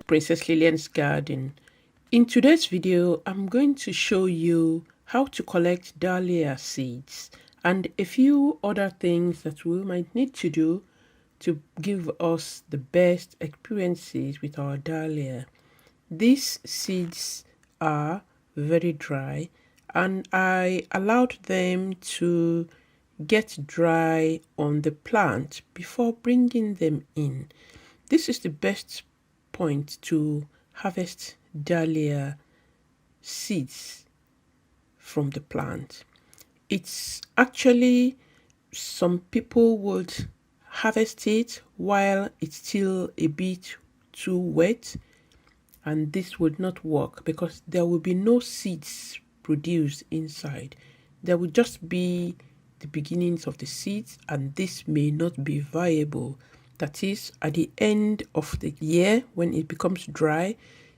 Princess Lillian's garden. In today's video, I'm going to show you how to collect dahlia seeds and a few other things that we might need to do to give us the best experiences with our dahlia. These seeds are very dry and I allowed them to get dry on the plant before bringing them in. This is the best point to harvest dahlia seeds from the plant. It's actually, some people would harvest it while it's still a bit too wet, and this would not work because there will be no seeds produced inside. There will just be the beginnings of the seeds, and this may not be viable. That is, at the end of the year, when it becomes dry,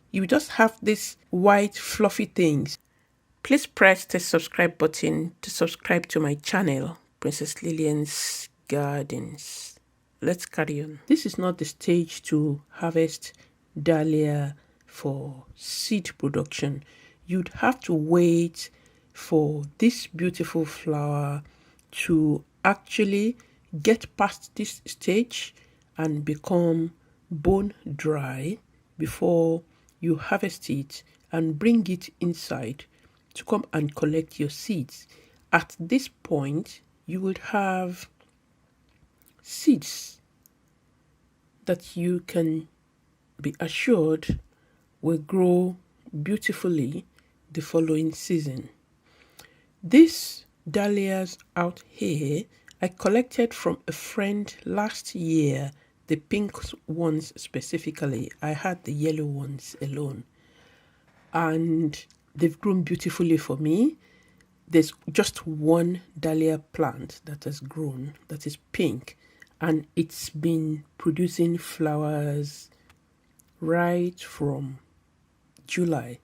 you just have these white fluffy things. Please press the subscribe button to subscribe to my channel, Princess Lillian's Gardens. Let's carry on. This is not the stage to harvest dahlia for seed production. You'd have to wait for this beautiful flower to actually get past this stage and become bone dry before you harvest it and bring it inside to come and collect your seeds. At this point, you would have seeds that you can be assured will grow beautifully the following season. These dahlias out here, I collected from a friend last year, the pink ones specifically. I had the yellow ones alone, and they've grown beautifully for me. There's just one dahlia plant that has grown that is pink, and it's been producing flowers right from July.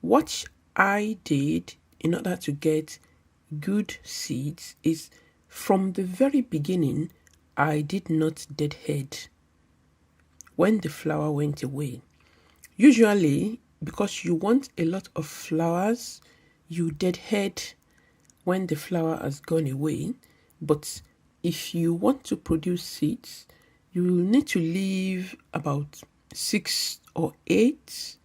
What I did in order to get good seeds is, from the very beginning, I did not deadhead when the flower went away. Usually, because you want a lot of flowers, you deadhead when the flower has gone away. But if you want to produce seeds, you will need to leave about 6 or 8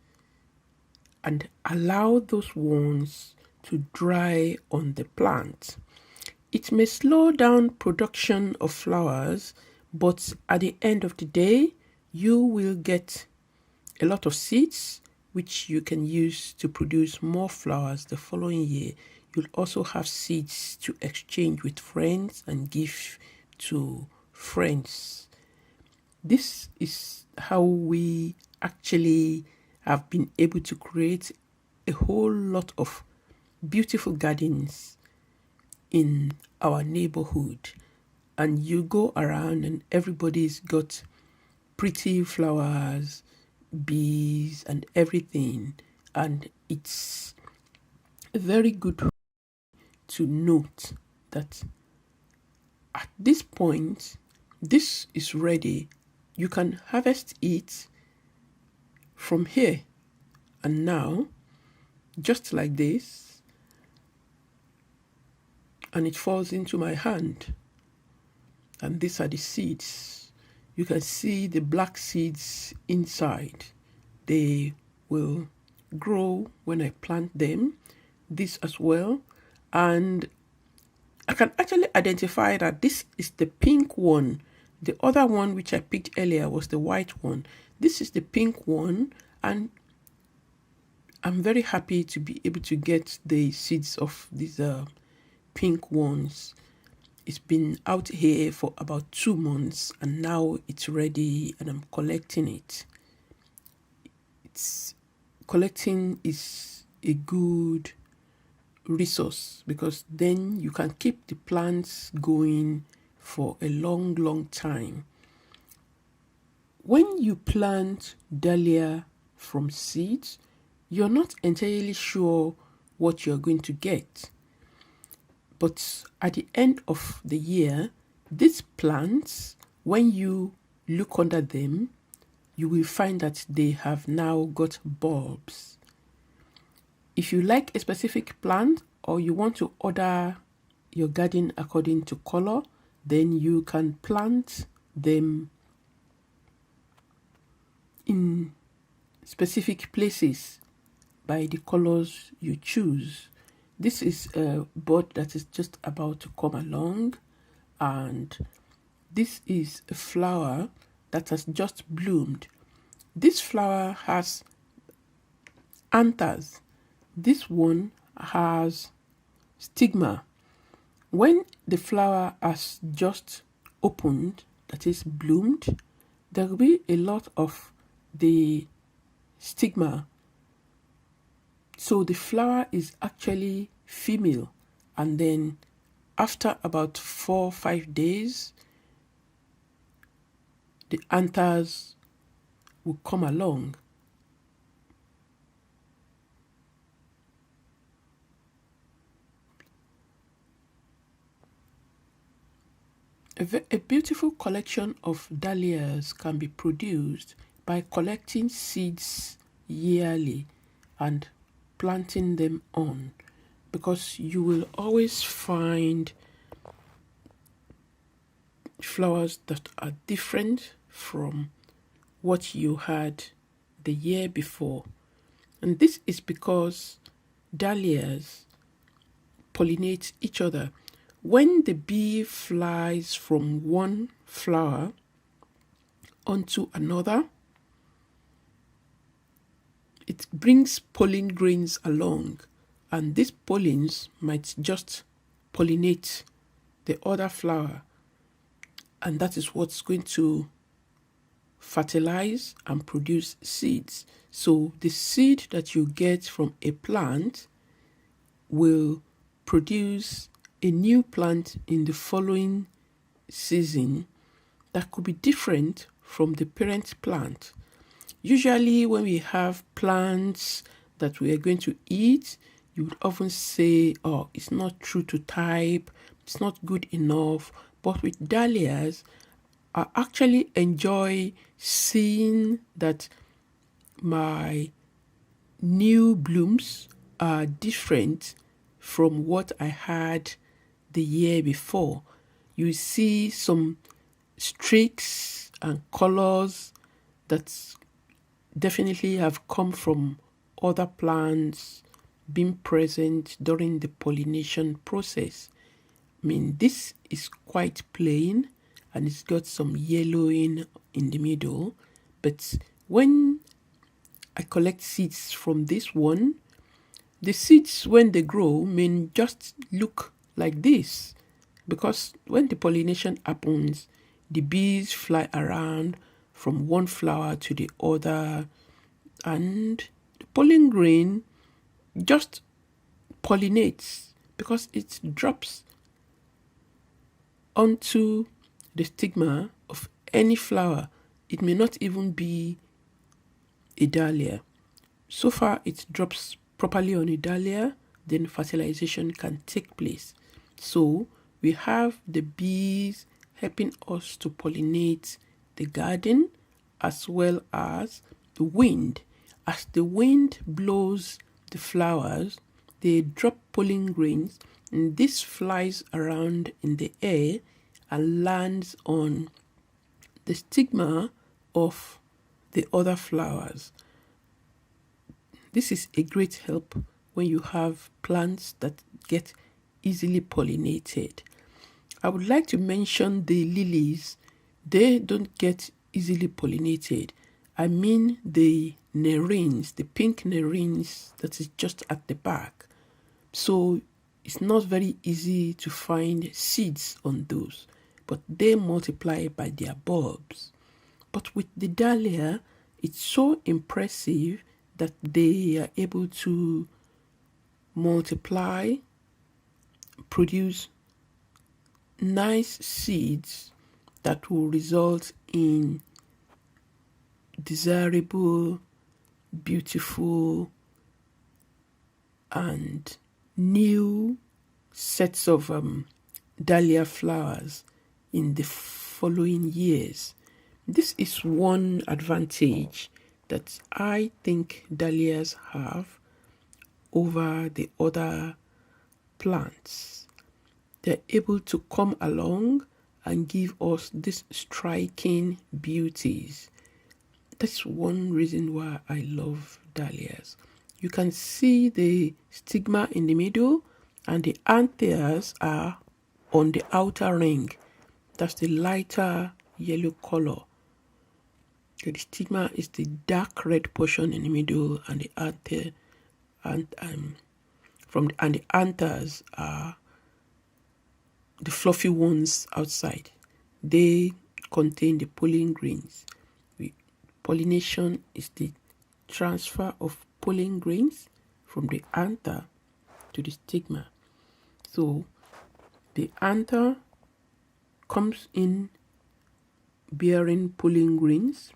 and allow those ones to dry on the plant. It may slow down production of flowers, but at the end of the day, you will get a lot of seeds which you can use to produce more flowers the following year. You'll also have seeds to exchange with friends and give to friends. This is how we actually have been able to create a whole lot of beautiful gardens in our neighborhood. And you go around and everybody's got pretty flowers, bees and everything, and it's very good to note that at this point, this is ready. You can harvest it from here and now, just like this, and it falls into my hand. And these are the seeds. You can see the black seeds inside. They will grow when I plant them. This as well. And I can actually identify that this is the pink one. The other one which I picked earlier was the white one. This is the pink one, and I'm very happy to be able to get the seeds of these pink ones. It's been out here for about 2 months, and now it's ready and I'm collecting it. Collecting is a good resource because then you can keep the plants going for a long time. When you plant dahlia from seeds, you're not entirely sure what you're going to get. But at the end of the year, these plants, when you look under them, you will find that they have now got bulbs. If you like a specific plant or you want to order your garden according to color, then you can plant them in specific places by the colors you choose. This is a bud that is just about to come along, and this is a flower that has just bloomed. This flower has anthers. This one has stigma. When the flower has just opened, that is bloomed, there will be a lot of the stigma. So the flower is actually female, and then after about 4 or 5 days, the anthers will come along. A beautiful collection of dahlias can be produced by collecting seeds yearly and planting them on, because you will always find flowers that are different from what you had the year before. And this is because dahlias pollinate each other. When the bee flies from one flower onto another, it brings pollen grains along, and these pollens might just pollinate the other flower, and that is what's going to fertilize and produce seeds. So the seed that you get from a plant will produce a new plant in the following season that could be different from the parent plant. Usually when we have plants that we are going to eat, you would often say, oh, it's not true to type, it's not good enough. But with dahlias, I actually enjoy seeing that my new blooms are different from what I had the year before. You see some streaks and colors that definitely have come from other plants being present during the pollination process. I mean, this is quite plain and it's got some yellowing in the middle, but when I collect seeds from this one, the seeds when they grow may just look like this, because when the pollination happens, the bees fly around from one flower to the other, and the pollen grain just pollinates because it drops onto the stigma of any flower. It may not even be a dahlia. So far it drops properly on a dahlia, then fertilization can take place. So we have the bees helping us to pollinate the garden, as well as the wind. As the wind blows the flowers, they drop pollen grains, and this flies around in the air and lands on the stigma of the other flowers. This is a great help when you have plants that get easily pollinated. I would like to mention the lilies. They don't get easily pollinated. I mean the nerines, the pink nerines that is just at the back. So it's not very easy to find seeds on those, but they multiply by their bulbs. But with the dahlia, it's so impressive that they are able to multiply, produce nice seeds that will result in desirable, beautiful, and new sets of dahlia flowers in the following years. This is one advantage that I think dahlias have over the other plants. They're able to come along and give us these striking beauties. That's one reason why I love dahlias. You can see the stigma in the middle, and the anthers are on the outer ring. That's the lighter yellow color. The stigma is the dark red portion in the middle, and the anther and the anthers are the fluffy ones outside. They contain the pollen grains. Pollination is the transfer of pollen grains from the anther to the stigma. So the anther comes in bearing pollen grains.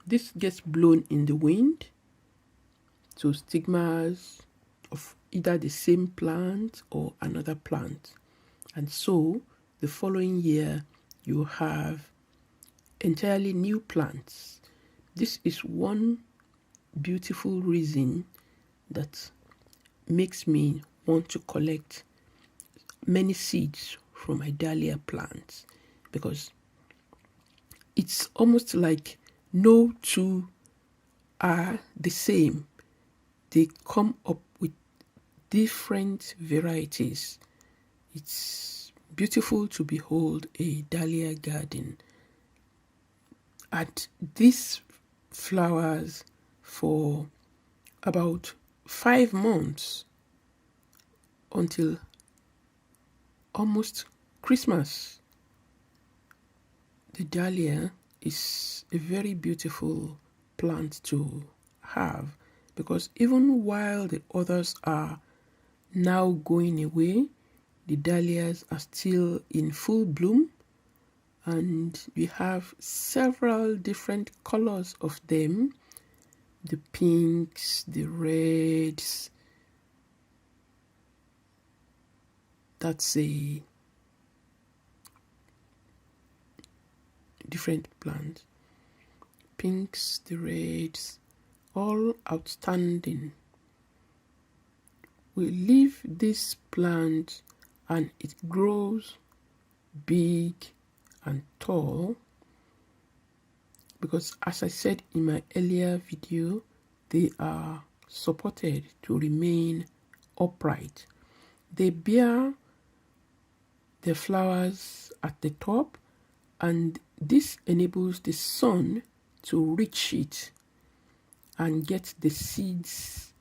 This gets blown in the wind to stigmas of either the same plant or another plant. And so the following year you have entirely new plants. This is one beautiful reason that makes me want to collect many seeds from my dahlia plants, because it's almost like no two are the same. They come up with different varieties. It's beautiful to behold a dahlia garden. And these flowers for about 5 months until almost Christmas. The dahlia is a very beautiful plant to have, because even while the others are now going away, the dahlias are still in full bloom, and we have several different colors of them. The pinks, the reds. That's a different plant. Pinks, the reds, all outstanding. We leave this plant and it grows big and tall, because as I said in my earlier video, they are supported to remain upright. They bear the flowers at the top, and this enables the sun to reach it and get the seeds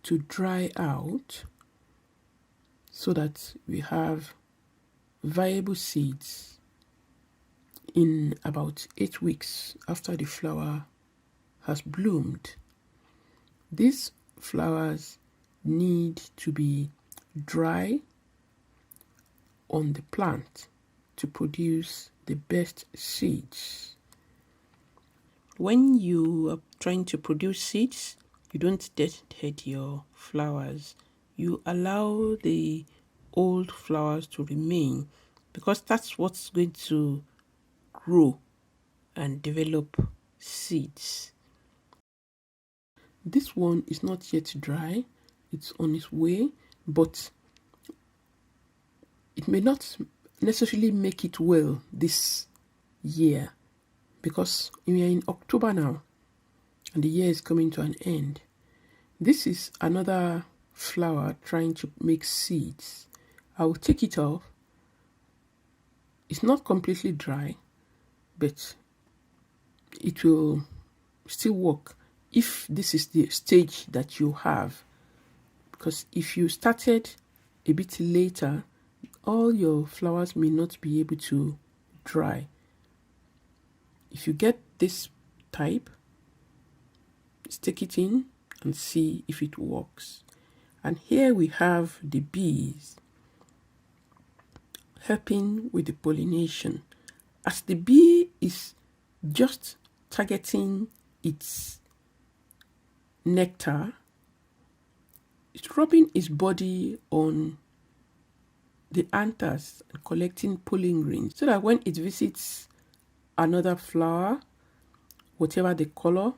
to dry out, so that we have viable seeds in about 8 weeks after the flower has bloomed. These flowers need to be dry on the plant to produce the best seeds. When you are trying to produce seeds, you don't deadhead your flowers. You allow the old flowers to remain, because that's what's going to grow and develop seeds. This one is not yet dry. It's on its way, but it may not necessarily make it well this year, because we are in October now and the year is coming to an end. This is another flower trying to make seeds. I will take it off. It's not completely dry, but it will still work if this is the stage that you have. Because if you started a bit later, all your flowers may not be able to dry. If you get this type, stick it in and see if it works. And here we have the bees helping with the pollination. As the bee is just targeting its nectar, it's rubbing its body on the anthers and collecting pollen grains so that when it visits another flower, whatever the color,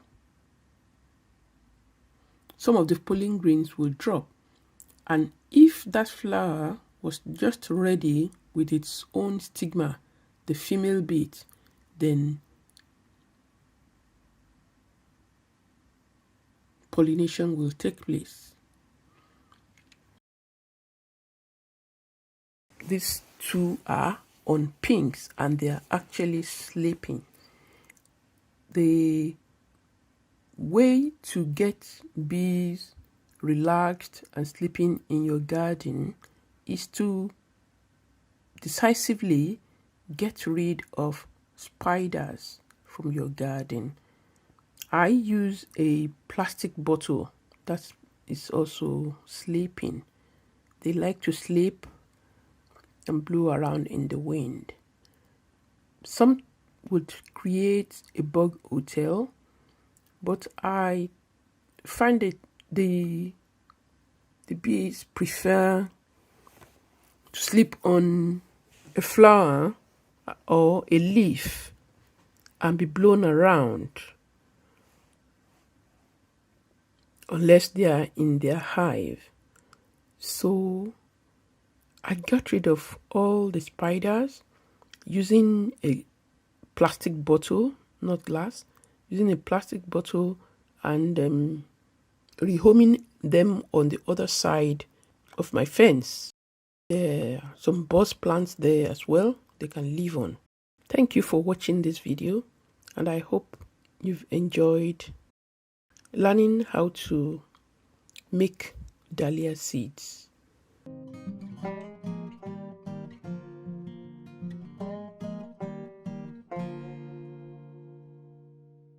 some of the pollen grains will drop. And if that flower was just ready with its own stigma, the female bit, then pollination will take place. These two are on pinks and they are actually sleeping. The way to get bees relaxed and sleeping in your garden is to decisively get rid of spiders from your garden. I use a plastic bottle that is also sleeping. They like to sleep and blow around in the wind. Some would create a bug hotel, but I find that the bees prefer to sleep on a flower or a leaf and be blown around unless they are in their hive. So I got rid of all the spiders using a plastic bottle, not glass, using a plastic bottle and rehoming them on the other side of my fence. There are some buzz plants there as well they can live on. Thank you for watching this video, and I hope you've enjoyed learning how to make dahlia seeds.